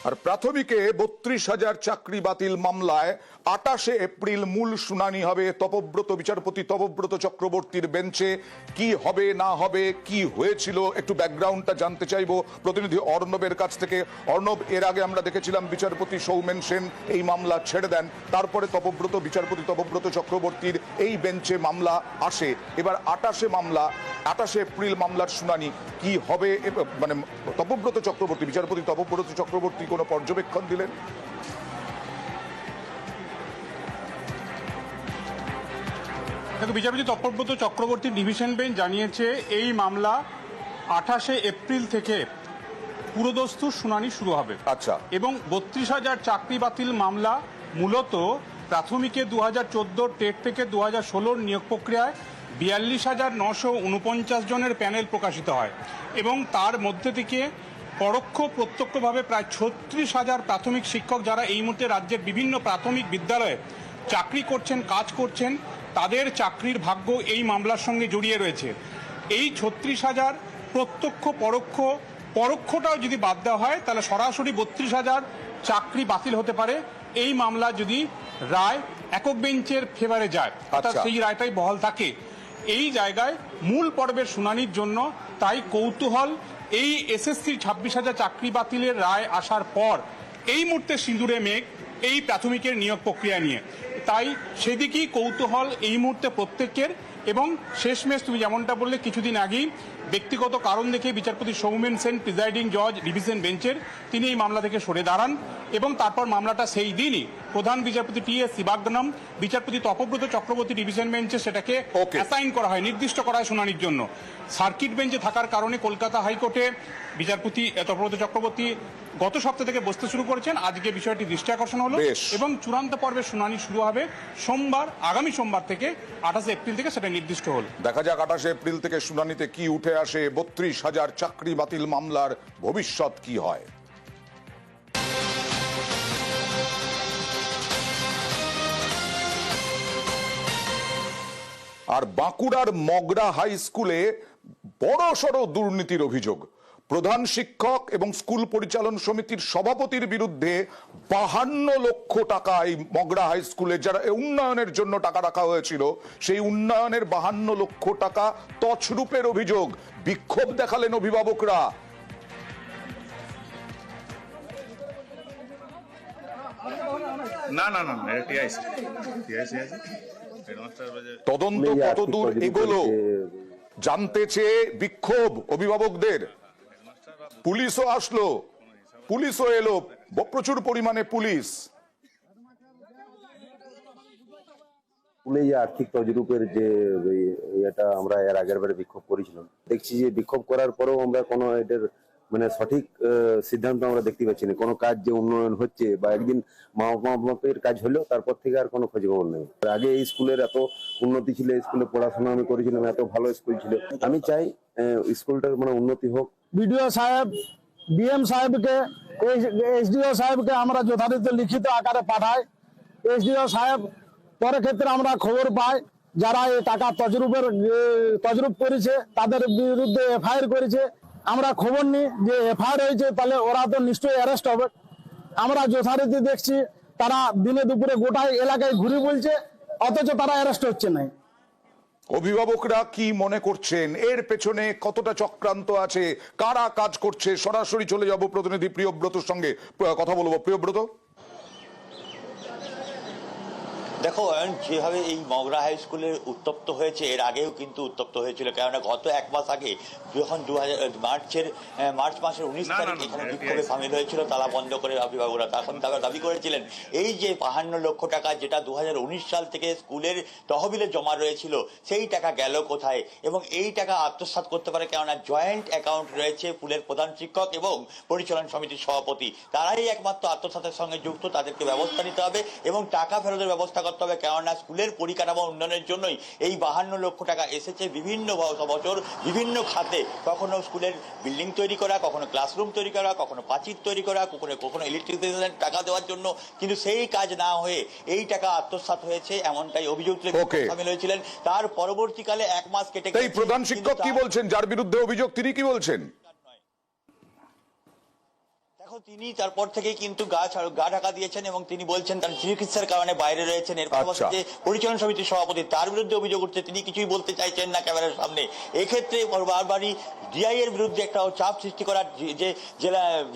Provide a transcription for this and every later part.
আর প্রাথমিকে ৩২,০০০ চাকরি বাতিল মামলায় ২৮শে এপ্রিল মূল শুনানি হবে তপব্রত বিচারপতি তপব্রত চক্রবর্তীর বেঞ্চে। কি হবে না হবে, কি হয়েছিল, একটু ব্যাকগ্রাউন্ডটা জানতে চাইবো প্রতিনিধি অর্ণবের কাছ থেকে। অর্ণব, এর আগে আমরা দেখেছিলাম বিচারপতি সৌমেন সেন এই মামলা ছেড়ে দেন, তারপরে বিচারপতি তপব্রত চক্রবর্তীর এই বেঞ্চে মামলা আসে। এবার ২৮শে এপ্রিল মামলার শুনানি কি হবে, মানে বিচারপতি তপব্রত চক্রবর্তী কোনো পর্যবেক্ষণ দিলেন? বিচারপতি তপব্রত চক্রবর্তী ডিভিশন বেঞ্চ জানিয়েছে এই মামলা ২৮শে এপ্রিল থেকে পুরোদস্তুর শুনানি শুরু হবে। আচ্ছা। এবং ৩২,০০০ চাকরি বাতিল মামলা মূলত প্রাথমিকে ২০১৪ টেট থেকে ২০১৬ নিয়োগ প্রক্রিয়ায় ৪২,৯৪৯ জনের প্যানেল প্রকাশিত হয় এবং তার মধ্যে থেকে পরোক্ষ প্রত্যক্ষভাবে প্রায় ৩৬,০০০ প্রাথমিক শিক্ষক যারা এই মুহূর্তে রাজ্যের বিভিন্ন প্রাথমিক বিদ্যালয়ে চাকরি করছেন, কাজ করছেন, তাদের চাকরির ভাগ্য এই মামলার সঙ্গে জড়িয়ে রয়েছে। এই ৩৬,০০০ প্রত্যক্ষ পরোক্ষটাও যদি বাদ দেওয়া হয় তাহলে সরাসরি ৩২,০০০ চাকরি বাতিল হতে পারে এই মামলা যদি রায় একক বেঞ্চের ফেভারে যায়, অর্থাৎ সেই রায়টাই বহাল থাকে। এই জায়গায় মূল পর্বের শুনানির জন্য তাই কৌতূহল এই এসএসসি ২৬,০০০ চাকরি বাতিলের রায় আসার পর এই মুহূর্তে সিঁদুরে মেঘ এই প্রাথমিকের নিয়োগ প্রক্রিয়া নিয়ে, তাই সেদিকেই কৌতূহল এই মুহূর্তে প্রত্যেকের। এবং শেষমেশ তুমি যেমনটা বললে, কিছুদিন আগেই ব্যক্তিগত কারণ দেখে বিচারপতি সৌমেন সেন প্রিজাইডিং জজ ডিভিশন বেঞ্চের তিনি এই মামলা থেকে সরে দাঁড়ান এবং তারপর মামলাটা সেই দিনই প্রধান বিচারপতি টি.এস. শিবাগদনম বিচারপতি তপব্রত চক্রবর্তী ডিভিশন বেঞ্চে সেটাকে অ্যাসাইন করা হয়, নির্দিষ্ট করা হয় শুনানির জন্য। সার্কিট বেঞ্চে থাকার কারণে কলকাতা হাইকোর্টে বিচারপতি তপব্রত চক্রবর্তী গত সপ্তাহ থেকে বসতে শুরু করেছেন। আজকে বিষয়টি দৃষ্টি আকর্ষণ হলো এবং চূড়ান্ত পর্বের শুনানি শুরু হবে আগামী সোমবার থেকে ২৮শে এপ্রিল থেকে সেটা নির্দিষ্ট হল। দেখা যাক ২৮শে এপ্রিল থেকে শুনানিতে কি উঠে আসে, ৩২,০০০ চাকরি বাতিল মামলার ভবিষ্যৎ কি হয়। আর বাঁকুড়ার মগরা হাই স্কুলে বড়সড় দুর্নীতির অভিযোগ। প্রধান শিক্ষক এবং স্কুল পরিচালন সমিতির সভাপতির বিরুদ্ধে ৫২ লক্ষ টাকা এই মগরা হাই স্কুলে যারা উন্নয়নের জন্য টাকা রাখা হয়েছিল, সেই উন্নয়নের ৫২ লক্ষ টাকা তছরূপের অভিযোগ। বিক্ষোভ দেখালেন অভিভাবকরা। তদন্ত কতদূর এগোলো জানতে চেয়ে বিক্ষোভ অভিভাবকদের। পুলিশও আসলো, পুলিশও এলো, প্রচুর পরিমাণে পুলিশ। স্কুলে যে আর্থিক তজরুপের যে এটা আমরা এর আগের বারে বিক্ষোভ করেছিলাম, দেখছি যে বিক্ষোভ করার পরেও আমরা কোনো এটার মানে সঠিক সিদ্ধান্ত আমরা দেখতে পাচ্ছি না। কোনো কাজ যে উন্নয়ন হচ্ছে বা একদিন মাপের কাজ হলো তারপর থেকে আর কোনো খোঁজ খবর নেই। আগে এই স্কুলের এত উন্নতি ছিল, স্কুলে পড়াশোনা আমি করেছিলাম, এত ভালো স্কুল ছিল। আমি চাই স্কুলটার মানে উন্নতি হোক। বিডিও সাহেব, ডিএম সাহেবকে, এসডিও সাহেবকে আমরা যথারীতি লিখিত আকারে পাঠাই। এসডিও সাহেব পরে ক্ষেত্রে আমরা খবর পাই যারা এই টাকা তজরুপ করেছে তাদের বিরুদ্ধে এফআইআর করেছে। আমরা খবর নিই যে এফআইআর হয়েছে, তাহলে ওরা তো নিশ্চয়ই অ্যারেস্ট হবে। আমরা যথারীতি দেখছি তারা দিনে দুপুরে গোটাই এলাকায় ঘুরে বলছে, অথচ তারা অ্যারেস্ট হচ্ছে না। অভিভাবকরা কি মনে করছেন, এর পেছনে কতটা চক্রান্ত আছে, কারা কাজ করছে? সরাসরি চলে যাব প্রতিনিধি প্রিয়ব্রতর সঙ্গে কথা বলবো। প্রিয়ব্রত, দেখো, যেভাবে এই মগরা হাই স্কুলে উত্তপ্ত হয়েছে, এর আগেও কিন্তু উত্তপ্ত হয়েছিল। কেননা গত এক মাস আগে যখন মার্চ মাসের 19 তারিখ এখানে বিক্ষোভে সামিল হয়েছিল তালা বন্ধ করে অভিভাবকরা, তখন তারা দাবি করেছিলেন এই যে ৫২ লক্ষ টাকা যেটা ২০১৯ সাল থেকে স্কুলের তহবিলে জমা রয়েছিল, সেই টাকা গেল কোথায় এবং এই টাকা আত্মসাৎ করতে পারে। কেননা জয়েন্ট অ্যাকাউন্ট রয়েছে স্কুলের প্রধান শিক্ষক এবং পরিচালন সমিতির সভাপতি, তারাই একমাত্র আত্মসাতের সঙ্গে যুক্ত। তাদেরকে ব্যবস্থা নিতে হবে এবং টাকা ফেরতের ব্যবস্থা করতে হবে। কেননা স্কুলের পরিকাঠামো উন্নয়নের জন্যই এই ৫২ লক্ষ টাকা এসেছে বিভিন্ন বছর বিভিন্ন খাতে। কখনো স্কুলের বিল্ডিং তৈরি করা, কখনো ক্লাসরুম তৈরি করা, কখনো প্রাচীর তৈরি করা, কখনো ইলেকট্রিসিটির টাকা দেওয়ার জন্য, কিন্তু সেই কাজ না হয়ে এই টাকা আত্মসাৎ হয়েছে এমনটাই অভিযোগ তুলে সামিল হয়েছিলেন। তার পরবর্তীকালে এক মাস কেটে এই প্রধান শিক্ষক কি বলছেন, যার বিরুদ্ধে অভিযোগ তিনি কি বলছেন? দেখো তিনি তারপর থেকে কিন্তু গা ঢাকা দিয়েছেন এবং তিনি বলছেন তার চিকিৎসার কারণে বাইরে রয়েছেন। এর পাশাপাশি যে পরিচালন সমিতির সভাপতি তার বিরুদ্ধে অভিযোগ উঠছে, তিনি কিছুই বলতে চাইছেন না ক্যামেরার সামনে। এক্ষেত্রে বারবারই ডিআই এর বিরুদ্ধে একটা চাপ সৃষ্টি করার, যে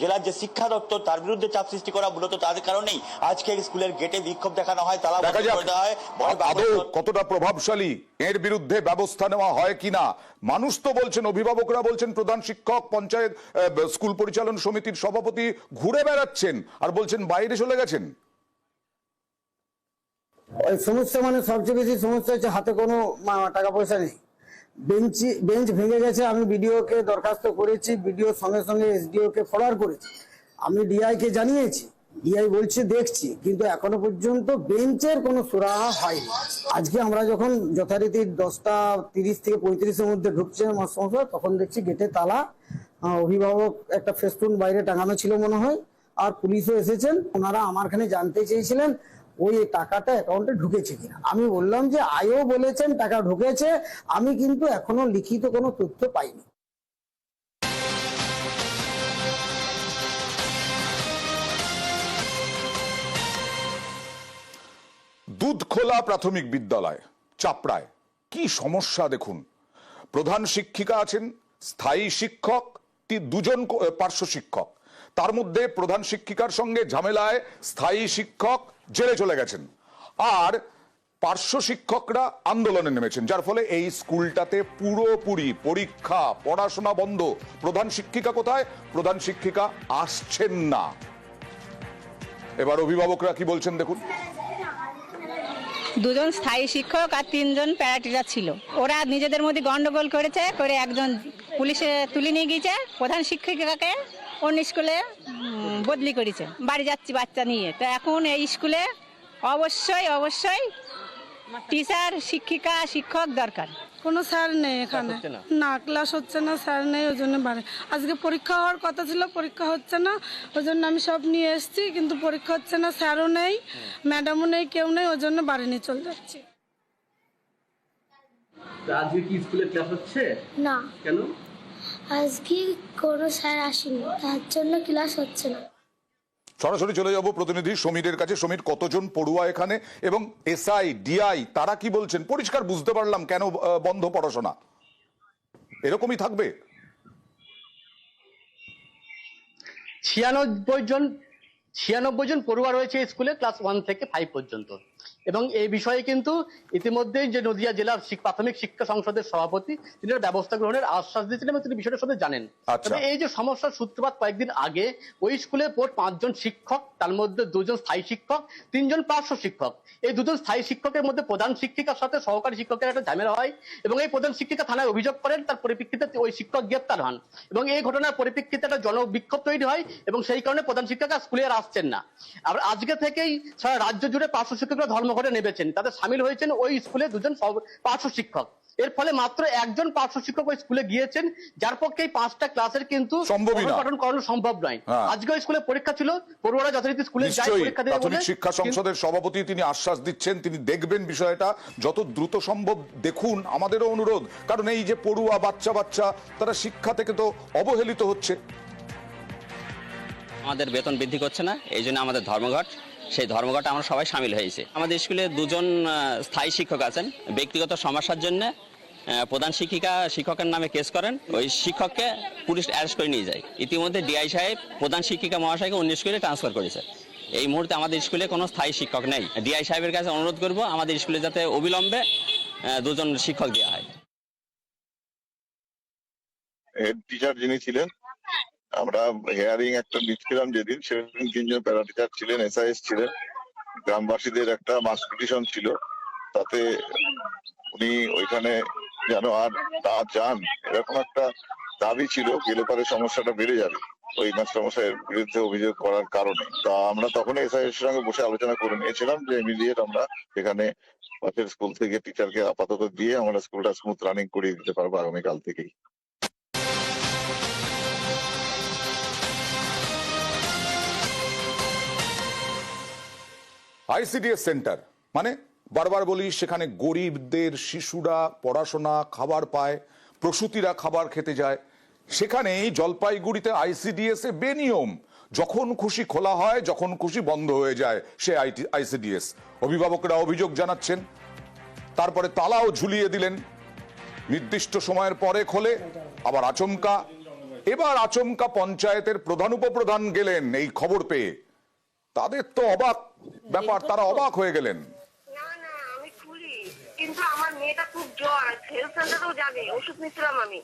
জেলার যে শিক্ষা দপ্তর তার বিরুদ্ধে চাপ সৃষ্টি করা, মূলত তার কারণেই আজকে স্কুলের গেটে বিক্ষোভ দেখানো হয়, তালা বন্ধ করে দেওয়া হয়। আদৌ কতটা প্রভাবশালী, এর বিরুদ্ধে ব্যবস্থা নেওয়া হয় কিনা? মানুষ তো বলছেন, অভিভাবকরা বলছেন, প্রধান শিক্ষক, পঞ্চায়েত, স্কুল পরিচালন সমিতির সভাপতি ঘুরে বেড়াচ্ছেন আর বলছেন বাইরে চলে গেছেন। ওই সমস্যা মানে সবচেয়ে বেশি সমস্যা হচ্ছে হাতে কোনো টাকা পয়সা নেই। বেঞ্চ ভেঙে গেছে, আমি বিডিওকে দরখাস্ত করেছি, বিডিও সঙ্গে সঙ্গে এসডিও কে ফরওয়ার্ড করেছি, আমি ডিআই কে জানিয়েছি, ডিআই বলছে দেখছি, কিন্তু এখনো পর্যন্ত বেঞ্চের কোনো সুরাহা হয়নি। আজকে আমরা যখন যথারীতি 10:30 থেকে 35-এর মধ্যে ঢুকছে মাস্টারমশাই, তখন দেখছি গেটে তালা, অভিভাবক একটা ফেস্টুন বাইরে টাঙানো ছিল মনে হয়, আর পুলিশও এসেছেন। ওনারা আমার এখানে জানতে চেয়েছিলেন ওই টাকাটা অ্যাকাউন্টে ঢুকেছে কিনা। আমি বললাম যে আয়ও বলেছেন টাকা ঢুকেছে, আমি কিন্তু এখনো লিখিত কোনো তথ্য পাইনি। দুধখোলা প্রাথমিক বিদ্যালয় চাপড়ায় কি সমস্যা দেখুন। প্রধান শিক্ষিকা আছেন, স্থায়ী শিক্ষক, দুজন পার্শ্ব শিক্ষক। তার মধ্যে প্রধান শিক্ষিকার সঙ্গে ঝামেলায় স্থায়ী শিক্ষক জেলে চলে গেছেন, আর পার্শ্ব শিক্ষকরা আন্দোলনে নেমেছেন, যার ফলে এই স্কুলটাতে পুরোপুরি পরীক্ষা, পড়াশোনা বন্ধ। প্রধান শিক্ষিকা কোথায়? প্রধান শিক্ষিকা আসছেন না। এবার অভিভাবকরা কি বলছেন দেখুন। দুজন স্থায়ী শিক্ষক আর 3 জন প্যারা টিচার ছিল। ওরা নিজেদের মধ্যে গন্ডগোল করেছে, করে একজন পুলিশে তুলে নিয়ে গিয়েছে, প্রধান শিক্ষিকাকে অন্য স্কুলে বদলি করেছে। বাড়ি যাচ্ছি বাচ্চা নিয়ে। তো এখন এই স্কুলে অবশ্যই টিচার, শিক্ষিকা, শিক্ষক দরকার। কোনো স্যার নেই এখানে, না ক্লাস হচ্ছে না, স্যার নেই, ওই জন্য বাড়ি। আজকে পরীক্ষা হওয়ার কথা ছিল, পরীক্ষা হচ্ছে না, ওই জন্য আমি সব নিয়ে এসেছি, কিন্তু পরীক্ষা হচ্ছে না, স্যারও নেই, ম্যাডামও নেই, কেউ নেই, ওই জন্য বাড়ি নিয়ে চলে যাচ্ছি। আজকে কি স্কুলে ক্লাস হচ্ছে না? কেন? আজকে কোনো স্যার আসেনি, তার জন্য ক্লাস হচ্ছে না। সরাসরি চলে যাব প্রতিনিধি সমীরের কাছে। সমীর, কতজন পড়ুয়া এখানে এবং এসআই, ডিআই তারা কি বলছেন? পরিষ্কার বুঝতে পারলাম কেন বন্ধ পড়াশোনা, এরকমই থাকবে। 96 জন পড়ুয়া রয়েছে স্কুলে, ক্লাস 1 থেকে 5 পর্যন্ত। এবং এই বিষয়ে কিন্তু ইতিমধ্যেই যে নদিয়া জেলার প্রাথমিক শিক্ষা সংসদের সভাপতি, তিনি ব্যবস্থা গ্রহণের আশ্বাস দিয়েছেন এবং তিনি বিষয়টার সাথে জানেন। তবে এই যে সমস্যার সূত্রপাত কয়েকদিন আগে, ওই স্কুলে মোট 5 জন শিক্ষক, তার মধ্যে 2 জন স্থায়ী শিক্ষক, 3 জন পার্শ্ব শিক্ষক। এই 2 জন স্থায়ী শিক্ষকের মধ্যে প্রধান শিক্ষিকার সাথে সহকারী শিক্ষকের একটা ঝামেলা হয় এবং এই প্রধান শিক্ষিকা থানায় অভিযোগ করেন। তার পরিপ্রেক্ষিতে ওই শিক্ষক গ্রেপ্তার হন এবং এই ঘটনার পরিপ্রেক্ষিতে একটা জনবিক্ষোভ তৈরি হয় এবং সেই কারণে প্রধান শিক্ষিকা স্কুলে আর আসছেন না। আবার আজকে থেকেই সারা রাজ্য জুড়ে পার্শ্ব শিক্ষকরা ধর্মঘটে নেমেছেন। তাদের সামিল হয়েছেন ওই স্কুলে 2 জন পার্শ্ব শিক্ষক। এর ফলে মাত্র 1 জন পার্শ্ব শিক্ষক ওই স্কুলে গিয়েছেন, যার পক্ষে এই 5টা ক্লাসের কিন্তু পঠন করানো সম্ভব নয়। আজকে ওই স্কুলে পরীক্ষা ছিল, পড়ুয়ারা যথারীতি স্কুলে যায় পরীক্ষা দেবে। প্রাথমিক শিক্ষা সংসদের সভাপতি তিনি আশ্বাস দিচ্ছেন, তিনি দেখবেন বিষয়টা যত দ্রুত সম্ভব দেখুন। আমাদেরও অনুরোধ, কারণ এই যে পড়ুয়া বাচ্চা তারা শিক্ষা থেকে তো অবহেলিত হচ্ছে। আমাদের বেতন বৃদ্ধি করছে না, এই জন্য আমাদের ধর্মঘট, সেই ধর্মঘটে আমরা সবাই সামিল হয়েছি। আমাদের স্কুলে 2 জন স্থায়ী শিক্ষক আছেন, ব্যক্তিগত সমস্যার জন্য প্রধান শিক্ষকের নামে কেস করেন, ওই শিক্ষককে পুলিশ অ্যারেস্ট করে নিয়ে যায়। ইতিমধ্যে ডিআই সাহেব প্রধান শিক্ষিকা মহাশয়কে অন্য স্কুলে ট্রান্সফার করেছে। এই মুহূর্তে আমাদের স্কুলে কোনো স্থায়ী শিক্ষক নেই। ডিআই সাহেবের কাছে অনুরোধ করব আমাদের স্কুলে যাতে অবিলম্বে 2 জন শিক্ষক দেওয়া হয়। হেড টিচার যিনি ছিলেন, আমরা হেয়ারিং একটা নিচ্ছিলাম যেদিন, সেদিন 3 জন প্যারা টিচার ছিলেন, এসআইএস ছিলেন। গ্রামবাসীদের একটা মাস পিটিশন ছিল, তাতে উনি ওইখানে যেন আর না যান এরকম একটা দাবি ছিল, গেলে পরে সমস্যাটা বেড়ে যাবে ওই মাস্টারমশাইয়ের বিরুদ্ধে অভিযোগ করার কারণে। তা আমরা তখন এসআইএস সঙ্গে বসে আলোচনা করে নিয়েছিলাম যে ইমিডিয়েট আমরা এখানে পাশের স্কুল থেকে টিচারকে আপাতত দিয়ে আমরা স্কুলটা স্মুথ রানিং করিয়ে দিতে পারবো আগামীকাল থেকেই। আইসিডিএস সেন্টার মানে বারবার বলি, সেখানে গরিবদের শিশুরা পড়াশোনা, খাবার পায়, প্রসূতিরা খাবার খেতে যায়। সেখানেই জলপাইগুড়িতে আইসিডিএস এ বেনিয়ম, যখন খুশি খোলা হয়, যখন খুশি বন্ধ হয়ে যায় সে আইসিডিএস। অভিভাবকরা অভিযোগ জানাচ্ছেন, তারপরে তালাও ঝুলিয়ে দিলেন, নির্দিষ্ট সময়ের পরে খোলে, আবার আচমকা। এবার আচমকা পঞ্চায়েতের প্রধান উপপ্রধান গেলেন এই খবর পেয়ে। তাদের তো অবাক ব্যাপার, তারা অবাক হয়ে গেলেন। কিন্তু আমার মেয়েটা খুব জ্বর, হেলথ সেন্টারেও যাবে, ওষুধ নিছিলাম আমি।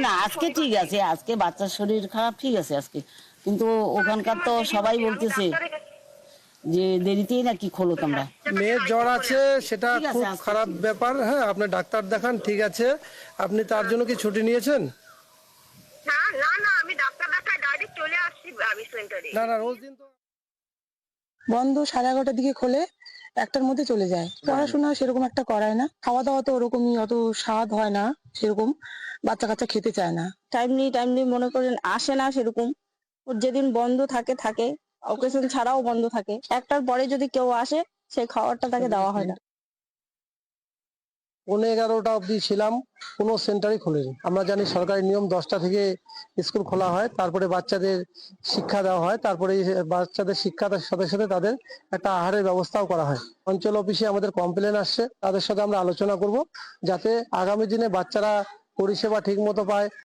না আজকে ঠিক আছে, আজকে বাচ্চার শরীর খারাপ ঠিক আছে আজকে, কিন্তু ওখানকার তো সবাই বলতেছে যে দেরিতেই নাকি খোলো তোমরা। মেয়ের জ্বর আছে, সেটা খুব খারাপ ব্যাপার। হ্যাঁ, আপনি ডাক্তার দেখান, ঠিক আছে। আপনি তার জন্য কি ছুটি নিয়েছেন? না না না, আমি ডাক্তার দেখাই ডাইরেক্ট চলে আসছি আমি সেন্টারে। না না, রোজ দিন তো বন্ধ 11:30টার দিকে খোলে, 1টার মধ্যে চলে যায়। পড়াশোনা সেরকম একটা করায় না, খাওয়া দাওয়া তো ওরকমই, অত স্বাদ হয় না সেরকম, বাচ্চা কাচ্চা খেতে চায় না। টাইমলি মনে করেন আসে না সেরকম, ওর যেদিন বন্ধ থাকে, অকেশন ছাড়াও বন্ধ থাকে। 1টার পরে যদি কেউ আসে সেই খাবারটা তাকে দেওয়া হয় না। 11:30 অবধি ছিলাম, কোনো সেন্টারই খোলেনি। আমরা জানি সরকারি নিয়ম 10টা থেকে স্কুল খোলা হয়, তারপরে বাচ্চাদের শিক্ষা দেওয়া হয়, তারপরে বাচ্চাদের শিক্ষার সাথে সাথে তাদের একটা আহারের ব্যবস্থাও করা হয়। অঞ্চল অফিসে আমাদের কমপ্লেন আসছে, তাদের সাথে আমরা আলোচনা করব যাতে আগামী দিনে বাচ্চারা পরিষেবা ঠিক মতো পায়।